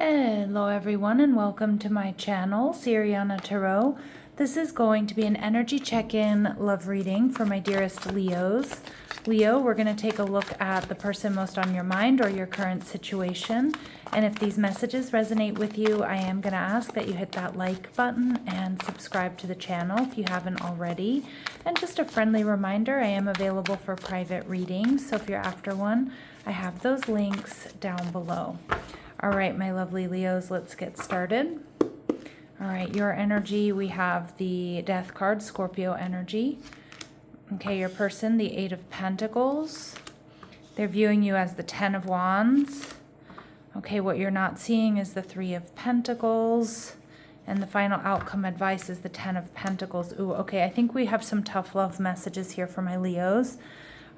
Hello everyone and welcome to my channel, Sirianatarot. This is going to be an energy check-in love reading for my dearest Leos. Leo, we're going to take a look at the person most on your mind or your current situation. And if these messages resonate with you, I am going to ask that you hit that like button and subscribe to the channel if you haven't already. And just a friendly reminder, I am available for private readings. So if you're after one, I have those links down below. All right, my lovely Leos, let's get started. All right, your energy, we have the Death card, Scorpio energy. Okay, your person, the Eight of Pentacles. They're viewing you as the Ten of Wands. Okay, what you're not seeing is the Three of Pentacles. And the final outcome advice is the Ten of Pentacles. Ooh, okay, I think we have some tough love messages here for my Leos.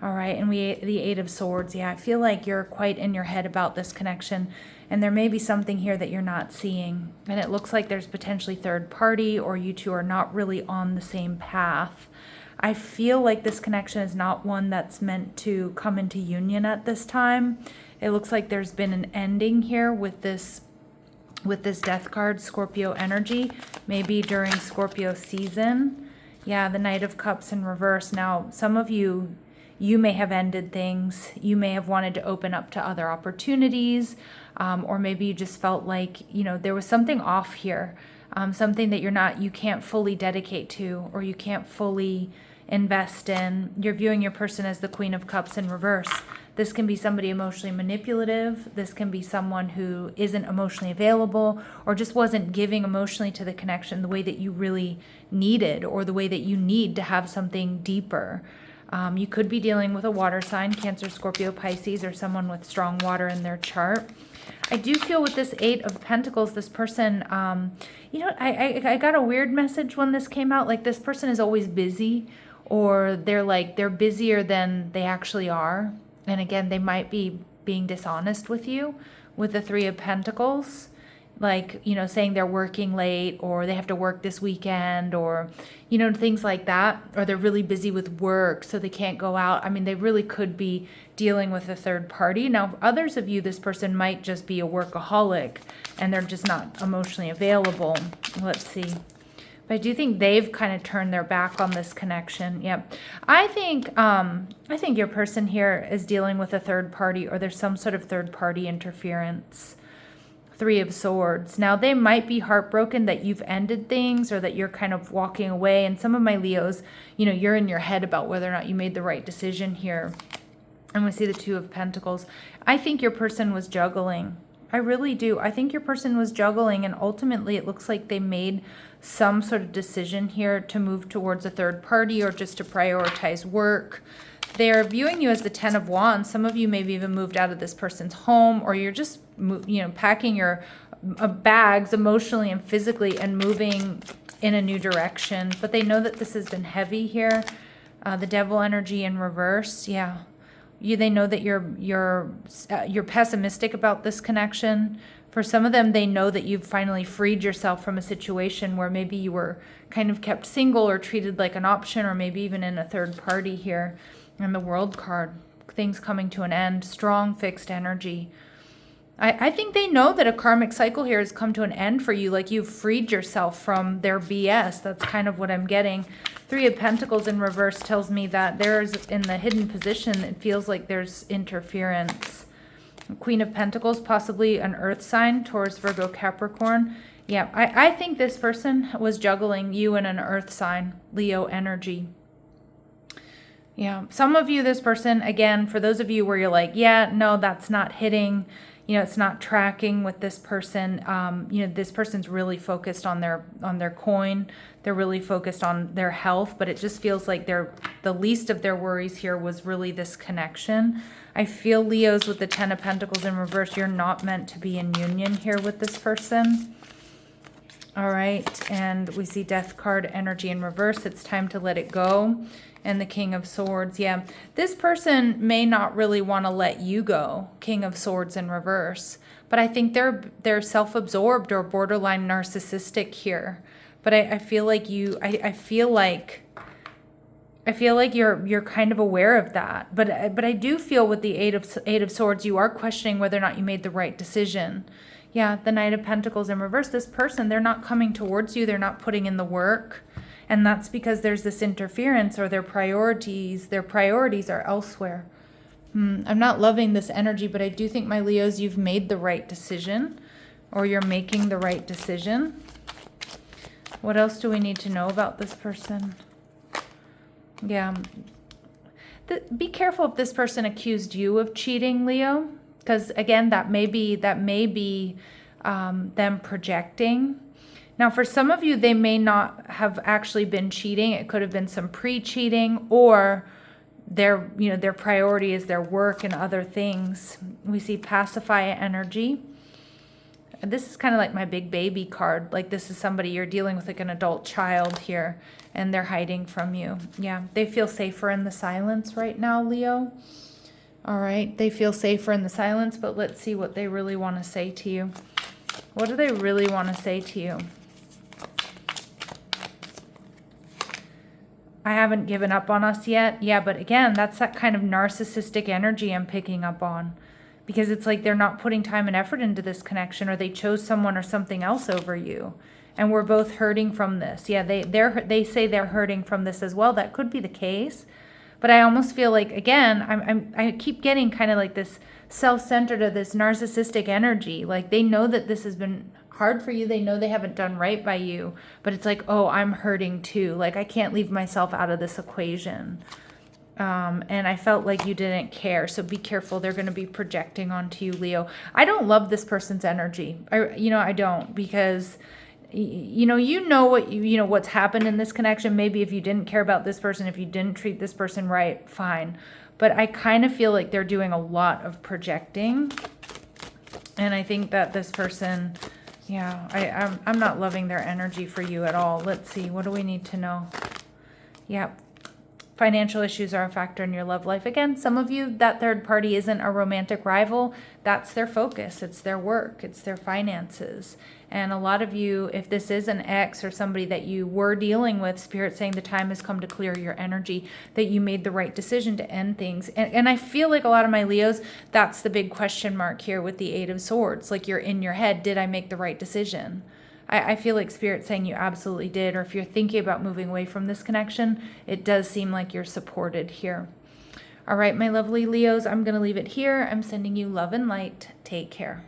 All right, and the Eight of Swords. Yeah, I feel like you're quite in your head about this connection, and there may be something here that you're not seeing. And it looks like there's potentially third party, or you two are not really on the same path. I feel like this connection is not one that's meant to come into union at this time. It looks like there's been an ending here with this Death card, Scorpio energy, maybe during Scorpio season. Yeah, the Knight of Cups in reverse. Now, some of you may have ended things. You may have wanted to open up to other opportunities, or maybe you just felt like, there was something off here, something that you can't fully dedicate to, or you can't fully invest in. You're viewing your person as the Queen of Cups in reverse. This can be somebody emotionally manipulative. This can be someone who isn't emotionally available, or just wasn't giving emotionally to the connection the way that you really needed, or the way that you need to have something deeper. You could be dealing with a water sign, Cancer, Scorpio, Pisces, or someone with strong water in their chart. I do feel with this Eight of Pentacles, this person, I got a weird message when this came out. Like, this person is always busy, or they're busier than they actually are. And again, they might be being dishonest with you with the Three of Pentacles. Like, saying they're working late, or they have to work this weekend, or, things like that. Or they're really busy with work, so they can't go out. I mean, they really could be dealing with a third party. Now, others of you, this person might just be a workaholic, and they're just not emotionally available. Let's see. But I do think they've kind of turned their back on this connection. Yep. I think your person here is dealing with a third party, or there's some sort of third party interference. Three of Swords. Now, they might be heartbroken that you've ended things, or that you're kind of walking away. And some of my Leos, you're in your head about whether or not you made the right decision here. And we see the Two of Pentacles. I think your person was juggling. I really do. I think your person was juggling, and ultimately it looks like they made some sort of decision here to move towards a third party, or just to prioritize work. They're viewing you as the Ten of Wands. Some of you maybe even moved out of this person's home, or you're just, packing your bags emotionally and physically and moving in a new direction. But they know that this has been heavy here. The Devil energy in reverse. Yeah. They know that you're pessimistic about this connection. For some of them, they know that you've finally freed yourself from a situation where maybe you were kind of kept single, or treated like an option, or maybe even in a third party here. And the World card, things coming to an end, strong fixed energy. I think they know that a karmic cycle here has come to an end for you, like you've freed yourself from their BS. That's kind of what I'm getting. Three of Pentacles in reverse tells me that there's, in the hidden position, it feels like there's interference. Queen of Pentacles, possibly an earth sign, Taurus, Virgo, Capricorn. Yeah, I think this person was juggling you in an earth sign, Leo energy. Yeah, some of you, this person, again, for those of you where you're like, yeah, no, that's not hitting, it's not tracking with this person. This person's really focused on their coin. They're really focused on their health, but it just feels like the least of their worries here was really this connection. I feel, Leos, with the Ten of Pentacles in reverse, you're not meant to be in union here with this person. All right, and we see Death card energy in reverse. It's time to let it go. And the King of Swords. Yeah, this person may not really want to let you go, King of Swords in reverse. But I think they're self-absorbed or borderline narcissistic here. But I feel like I feel like you're kind of aware of that. But I do feel with the Eight of Swords, you are questioning whether or not you made the right decision. Yeah, the Knight of Pentacles in reverse. This person, they're not coming towards you. They're not putting in the work. And that's because there's this interference, or their priorities are elsewhere. I'm not loving this energy, but I do think, my Leos, you've made the right decision, or you're making the right decision. What else do we need to know about this person? Yeah. Be careful if this person accused you of cheating, Leo, because again, that may be them projecting. Now, for some of you, they may not have actually been cheating. It could have been some pre-cheating, or their priority is their work and other things. We see pacify energy. This is kind of like my big baby card. Like, this is somebody you're dealing with, like an adult child here, and they're hiding from you. Yeah, they feel safer in the silence right now, Leo. All right, they feel safer in the silence, but let's see what they really want to say to you. What do they really want to say to you? I haven't given up on us yet. Yeah, but again, that's that kind of narcissistic energy I'm picking up on. Because it's like they're not putting time and effort into this connection, or they chose someone or something else over you. And we're both hurting from this. Yeah, they say they're hurting from this as well. That could be the case. But I almost feel like, again, I keep getting kind of like this self-centered, or this narcissistic energy. Like, they know that this has been hard for you. They know they haven't done right by you. But it's like, oh, I'm hurting too. Like, I can't leave myself out of this equation. And I felt like you didn't care. So be careful. They're going to be projecting onto you, Leo. I don't love this person's energy. I don't, because you know what's happened in this connection. Maybe if you didn't care about this person, if you didn't treat this person right, fine. But I kind of feel like they're doing a lot of projecting. And I think that this person, yeah, I'm not loving their energy for you at all. Let's see. What do we need to know? Yep. Financial issues are a factor in your love life. Again, some of you, that third party isn't a romantic rival. That's their focus. It's their work. It's their finances. And a lot of you, if this is an ex or somebody that you were dealing with, Spirit saying the time has come to clear your energy, that you made the right decision to end things. And I feel like a lot of my Leos, that's the big question mark here with the Eight of Swords. Like, you're in your head, did I make the right decision? I feel like Spirit saying you absolutely did. Or if you're thinking about moving away from this connection, it does seem like you're supported here. All right, my lovely Leos, I'm going to leave it here. I'm sending you love and light. Take care.